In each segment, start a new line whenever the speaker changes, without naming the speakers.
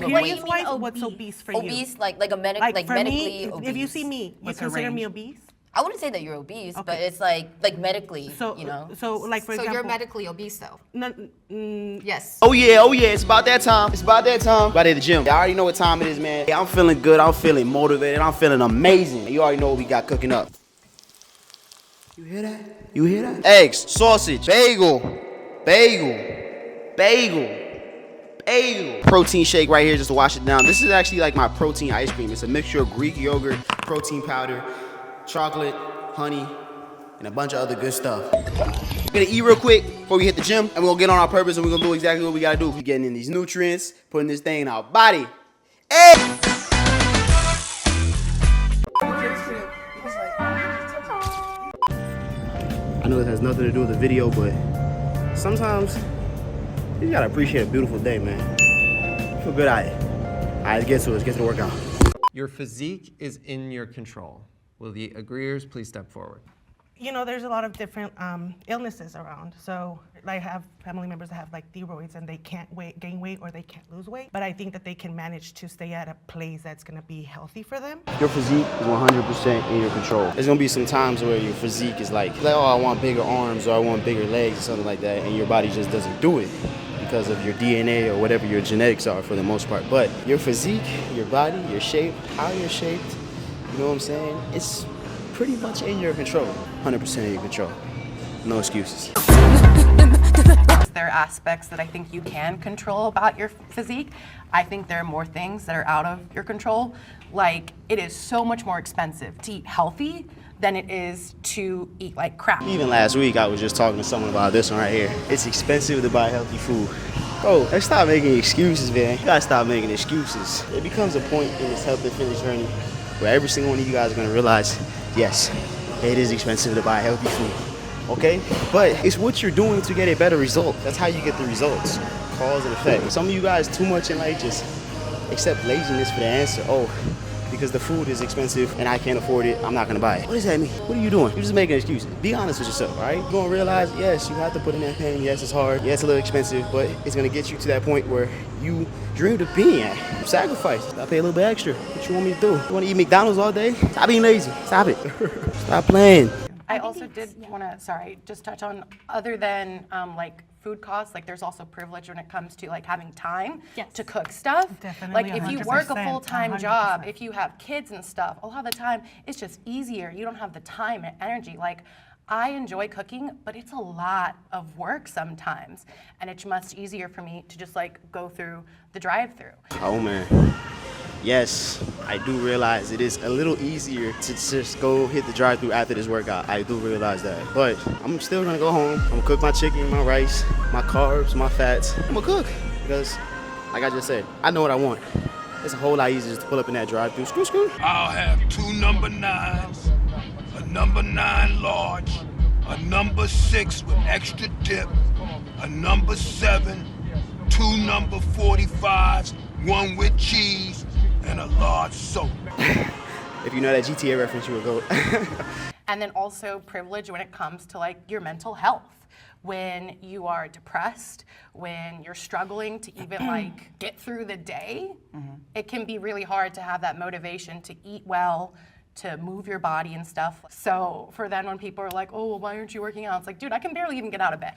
overweight.
Appearance-wise, what's obese for you?
Obese, like a
Like for
medically
me,
obese.
if you see me, you consider me obese?
I wouldn't say that you're obese, but it's like medically,
So,
you know.
So like for
So
example,
you're medically obese though?
No,
Yes.
Oh yeah, it's about that time. It's about that time. About at the gym. I already know what time it is, man. Yeah, I'm feeling good. I'm feeling motivated. I'm feeling amazing. You already know what we got cooking up. You hear that? You hear that? Eggs, sausage, bagel. Protein shake right here just to wash it down. This is actually like my protein ice cream. It's a mixture of Greek yogurt, protein powder, chocolate, honey, and a bunch of other good stuff. We're gonna eat real quick before we hit the gym, and we're gonna get on our purpose, and we're gonna do exactly what we gotta do. We're getting in these nutrients, putting this thing in our body. Hey! I know this has nothing to do with the video, but sometimes you gotta appreciate a beautiful day, man. Feel good out here. All right, let's get to it. Let's get to the workout.
Your physique is in your control. Will the agreeers please step forward?
you know, there's a lot of different illnesses around. So I have family members that have like thyroids and they can't gain weight or they can't lose weight. But I think that they can manage to stay at a place that's gonna be healthy for them.
Your physique is 100% in your control. There's gonna be some times where your physique is like, oh, I want bigger arms or I want bigger legs or something like that, and your body just doesn't do it because of your DNA or whatever your genetics are for the most part. But your physique, your body, your shape, how you're shaped, you know what I'm saying? It's pretty much in your control, 100% in your control. No excuses.
There are aspects that I think you can control about your physique. I think there are more things that are out of your control. Like, it is so much more expensive to eat healthy than it is to eat like crap.
Even last week, I was just talking to someone about this one right here. It's expensive to buy healthy food. Bro, let's stop making excuses, man. You gotta stop making excuses. It becomes a point in this health and fitness journey where every single one of you guys are gonna realize, yes, it is expensive to buy healthy food, okay? But it's what you're doing to get a better result. That's how you get the results, cause and effect. Some of you guys too much in life just accept laziness for the answer. Oh, because the food is expensive and I can't afford it, I'm not gonna buy it. What does that mean? What are you doing? You're just making excuses. Be honest with yourself, all right? You're gonna realize, yes, you have to put in that pain. Yes, it's hard. Yes, it's a little expensive, but it's gonna get you to that point where you dreamed of being at. Sacrifice. I pay a little bit extra. What you want me to do? You wanna eat McDonald's all day? Stop being lazy. Stop it. Stop playing.
I also did want to, just touch on, other than like food costs, like there's also privilege when it comes to like having time to cook stuff.
Definitely,
Like if you
100%,
work a full-time job,
100%.
if you have kids and stuff, a lot of the time it's just easier. You don't have the time and energy. Like, I enjoy cooking, but it's a lot of work sometimes. And it's much easier for me to just like go through the drive-through.
Oh man. Yes, I do realize it is a little easier to just go hit the drive-thru after this workout. I do realize that. But I'm still gonna go home. I'm gonna cook my chicken, my rice, my carbs, my fats. I'm gonna cook because, like I just said, I know what I want. It's a whole lot easier just to pull up in that drive-thru. Screw, screw.
I'll have 2 number 9s, a number 9 large, a number 6 with extra dip, a number 7, 2 number 45s, 1 with cheese, and a large soda.
If you know that GTA reference, you would go.
And then also privilege when it comes to like your mental health. When you are depressed, when you're struggling to even like get through the day, it can be really hard to have that motivation to eat well, to move your body and stuff. So for then when people are like, oh, well, why aren't you working out? It's like, dude, I can barely even get out of bed.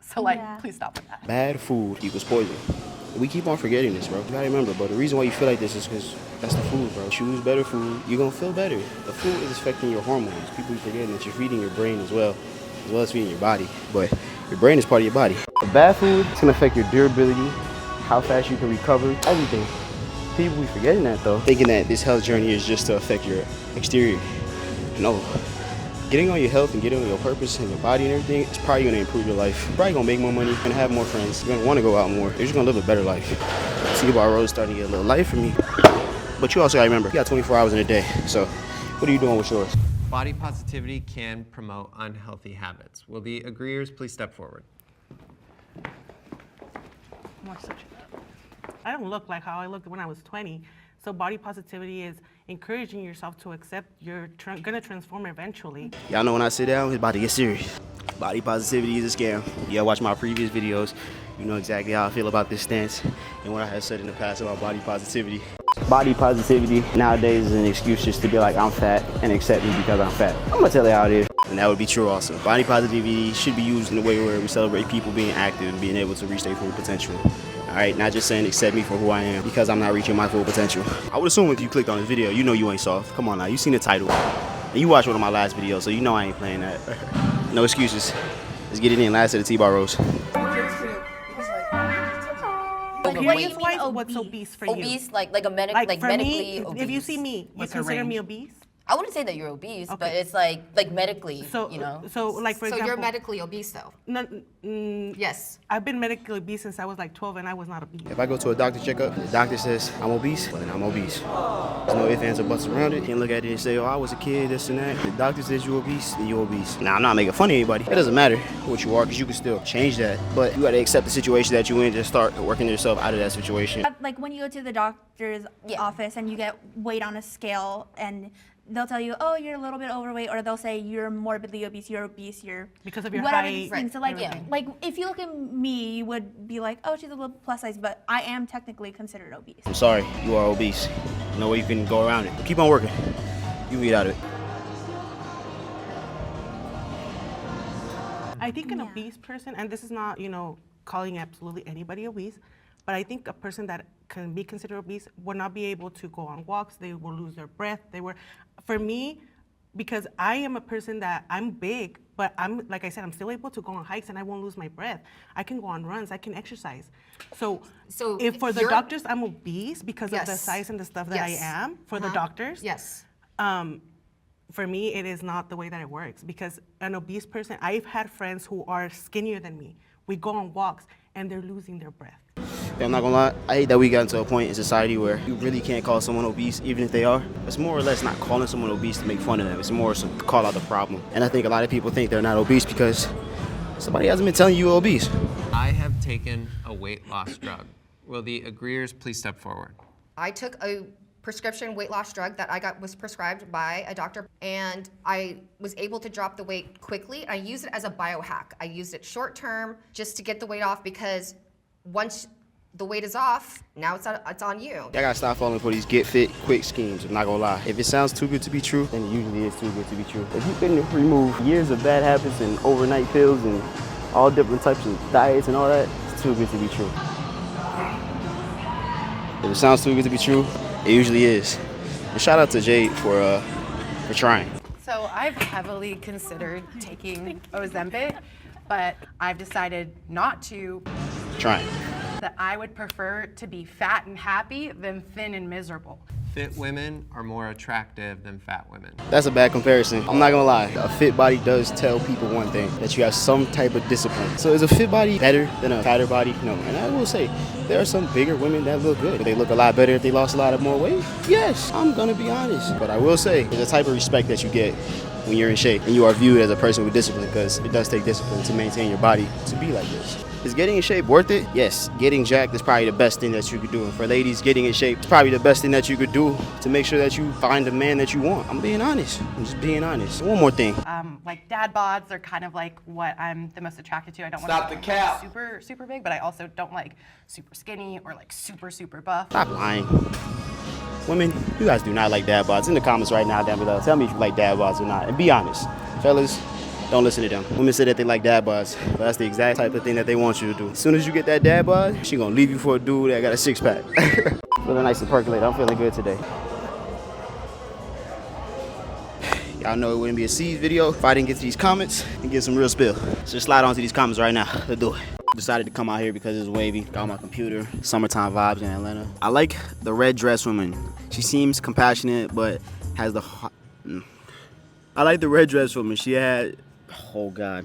So like, please stop with that.
Bad food equals poison. We keep on forgetting this, bro. You gotta remember, bro, the reason why you feel like this is because that's the food, bro. Choose better food, you're gonna feel better. The food is affecting your hormones. People forgetting that you're feeding your brain as well as feeding your body. But your brain is part of your body. The bad food, it's gonna affect your durability, how fast you can recover, everything. People be forgetting that though, thinking that this health journey is just to affect your exterior. No. Getting on your health and getting on your purpose and your body and everything, it's probably gonna improve your life. You're probably gonna make more money, you're gonna have more friends, you're gonna wanna go out more. You're just gonna live a better life. T-Bar Road is starting to get a little light for me. But you also gotta remember, you got 24 hours in a day. So what are you doing with yours?
Body positivity can promote unhealthy habits. Will the agreeers please step forward?
I don't look like how I looked when I was 20. So body positivity is encouraging yourself to accept you're gonna transform eventually.
Y'all know when I sit down, it's about to get serious. Body positivity is a scam. Yeah, watch my previous videos. You know exactly how I feel about this stance and what I have said in the past about body positivity. Body positivity nowadays is an excuse just to be like, I'm fat and accept me because I'm fat. I'm gonna tell you how it is. And that would be true also. Body positivity should be used in a way where we celebrate people being active and being able to reach their full potential. All right, not just saying accept me for who I am because I'm not reaching my full potential. I would assume if you clicked on this video, you know you ain't soft. Come on now, you seen the title. And you watched one of my last videos, so you know I ain't playing that. No excuses. Let's get it in. Last of the T-bar roast.
But
Here
what do
is
you
why
mean
what's obese for you.
Obese, like a
Like for
medically
me,
obese.
if you see me, you consider me obese?
I wouldn't say that you're obese, but
Okay.
it's like medically,
So,
you know.
so like for
So
example,
you're medically obese though? Yes.
I've been medically obese since I was like 12 and I was not obese.
If I go to a doctor checkup, the doctor says I'm obese, well then I'm obese. There's no ifs, ands, or buts around it. You can't look at it and say, oh, I was a kid, this and that. The doctor says you're obese, then you're obese. Now, I'm not making fun of anybody. It doesn't matter what you are, because you can still change that. But you gotta accept the situation that you're in, just start working yourself out of that situation.
Like when you go to the doctor's office and you get weight on a scale and they'll tell you, oh, you're a little bit overweight, or they'll say you're morbidly obese, you're
Because of your
whatever
height,
these things. So like,
everything.
like if you look at me, you would be like, oh, she's a little plus size, but I am technically considered obese.
I'm sorry, you are obese. No way you can go around it. But keep on working. You can get out of it.
I think an obese person, and this is not, calling absolutely anybody obese, but I think a person that can be considered obese will not be able to go on walks. They will lose their breath. For me, because I am a person that I'm big, but like I said, I'm still able to go on hikes and I won't lose my breath. I can go on runs. I can exercise. So if for the
you're-
doctors, I'm obese because of the
Yes.
size and the stuff that
Yes.
I am. For the doctors,
Yes.
for me, it is not the way that it works because an obese person, I've had friends who are skinnier than me. We go on walks and they're losing their breath.
Yeah, I'm not gonna lie, I hate that we got into a point in society where you really can't call someone obese, even if they are. It's more or less not calling someone obese to make fun of them. It's more to call out the problem. And I think a lot of people think they're not obese because somebody hasn't been telling you you're obese.
I have taken a weight loss drug. Will the agreeers please step forward?
I took a prescription weight loss drug that was prescribed by a doctor, and I was able to drop the weight quickly. I used it as a biohack. I used it short term just to get the weight off because once the weight is off, now it's on you.
I gotta stop falling for these get fit quick schemes. I'm not gonna lie. If it sounds too good to be true, then it usually is too good to be true. If you couldn't remove years of bad habits and overnight pills and all different types of diets and all that, it's too good to be true. If it sounds too good to be true, it usually is. And shout out to Jade for trying.
So I've heavily considered taking Ozempic, but I've decided not to.
Trying.
That I would prefer to be fat and happy than thin and miserable.
Fit women are more attractive than fat women.
That's a bad comparison. I'm not gonna lie. A fit body does tell people one thing, that you have some type of discipline. So is a fit body better than a fatter body? No. And I will say, there are some bigger women that look good. But they look a lot better if they lost a lot of more weight? Yes, I'm gonna be honest. But I will say, there's a type of respect that you get when you're in shape and you are viewed as a person with discipline, because it does take discipline to maintain your body to be like this. Is getting in shape worth it? Yes. Getting jacked is probably the best thing that you could do. And for ladies, getting in shape is probably the best thing that you could do to make sure that you find the man that you want. I'm being honest. I'm just being honest. One more thing.
Like dad bods are kind of like what I'm the most attracted to. I don't want to be like super, super big, but I also don't like super skinny or like super, super buff.
Stop lying. Women, you guys do not like dad bods. In the comments right now down below, tell me if you like dad bods or not. And be honest. Fellas, don't listen to them. Women say that they like dad bods, but that's the exact type of thing that they want you to do. As soon as you get that dad bod, she gonna leave you for a dude that got a six-pack. Feeling nice and percolated. I'm feeling good today. Y'all know it wouldn't be a C's video if I didn't get to these comments and get some real spill. So just slide onto these comments right now. Let's do it. Decided to come out here because it's wavy. Got on my computer. Summertime vibes in Atlanta. I like the red dress woman. She seems compassionate, but has the heart. I like the red dress woman. She had, oh God.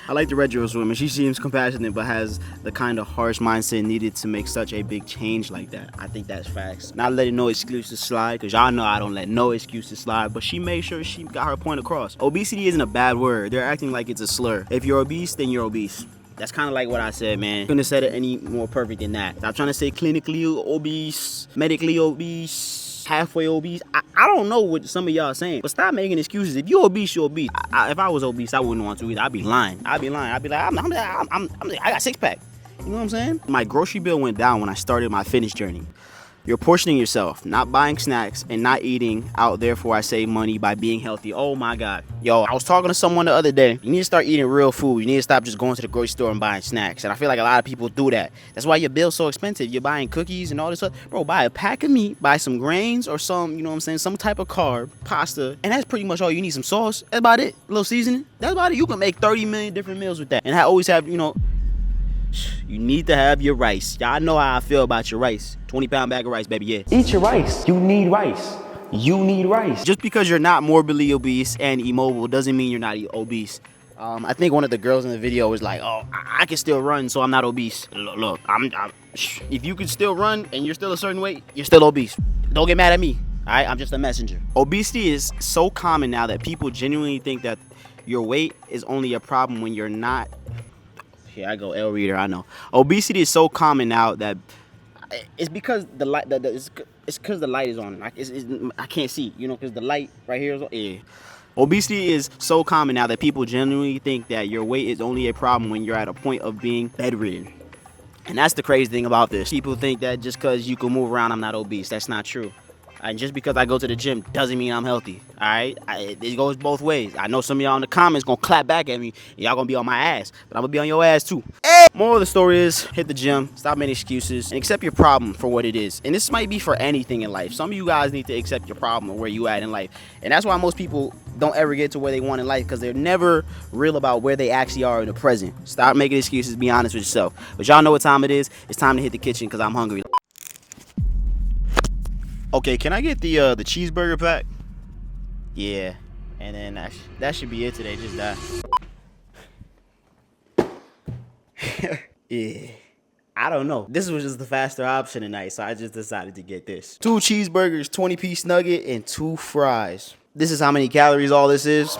I like the red dress woman. She seems compassionate, but has the kind of harsh mindset needed to make such a big change like that. I think that's facts. Not letting no excuses slide, because y'all know I don't let no excuses slide, but she made sure she got her point across. Obesity isn't a bad word. They're acting like it's a slur. If you're obese, then you're obese. That's kind of like what I said, man. Couldn't have said it any more perfect than that. Stop trying to say clinically obese, medically obese. halfway obese. I don't know what some of y'all saying, but stop making excuses. If you're obese, you're obese. If I was obese, I wouldn't want to either. I'd be lying. I'd be like, I got six pack. You know what I'm saying? My grocery bill went down when I started my fitness journey. You're portioning yourself, not buying snacks, and not eating out. Therefore, I save money by being healthy. Oh my God. Yo, I was talking to someone the other day. You need to start eating real food. You need to stop just going to the grocery store and buying snacks. And I feel like a lot of people do that. That's why your bill's so expensive. You're buying cookies and all this stuff. Bro, buy a pack of meat, buy some grains or some, you know what I'm saying, some type of carb, pasta, and that's pretty much all you need. Some sauce. That's about it. A little seasoning. That's about it. You can make 30 million different meals with that. And I always have, you know, you need to have your rice. Y'all know how I feel about your rice. 20-pound bag of rice, baby, yeah. Eat your rice. You need rice. You need rice. Just because you're not morbidly obese and immobile doesn't mean you're not obese. I think one of the girls in the video was like, oh, I can still run, so I'm not obese. Look, if you can still run and you're still a certain weight, you're still obese. Don't get mad at me, all right? I'm just a messenger. Obesity is so common now that people genuinely think that your weight is only a problem when you're not. Here I go, L reader, I know. Obesity is so common now that it's because the light, it's because the light is on. I can't see, you know, because the light right here is on. Yeah. Obesity is so common now that people genuinely think that your weight is only a problem when you're at a point of being bedridden. And that's the crazy thing about this. People think that just because you can move around, I'm not obese. That's not true. And just because I go to the gym doesn't mean I'm healthy, all right? It goes both ways. I know some of y'all in the comments gonna clap back at me, and y'all gonna be on my ass, but I'm gonna be on your ass too. Hey! Moral of the story is, hit the gym, stop making excuses, and accept your problem for what it is. And this might be for anything in life. Some of you guys need to accept your problem or where you at in life. And that's why most people don't ever get to where they want in life, because they're never real about where they actually are in the present. Stop making excuses, be honest with yourself. But y'all know what time it is. It's time to hit the kitchen, because I'm hungry. Okay, can I get the cheeseburger pack? Yeah, and then that should be it today. Just that. Yeah, I don't know. This was just the faster option tonight, so I just decided to get this. 2 cheeseburgers, 20-piece nugget, and 2 fries. This is how many calories all this is.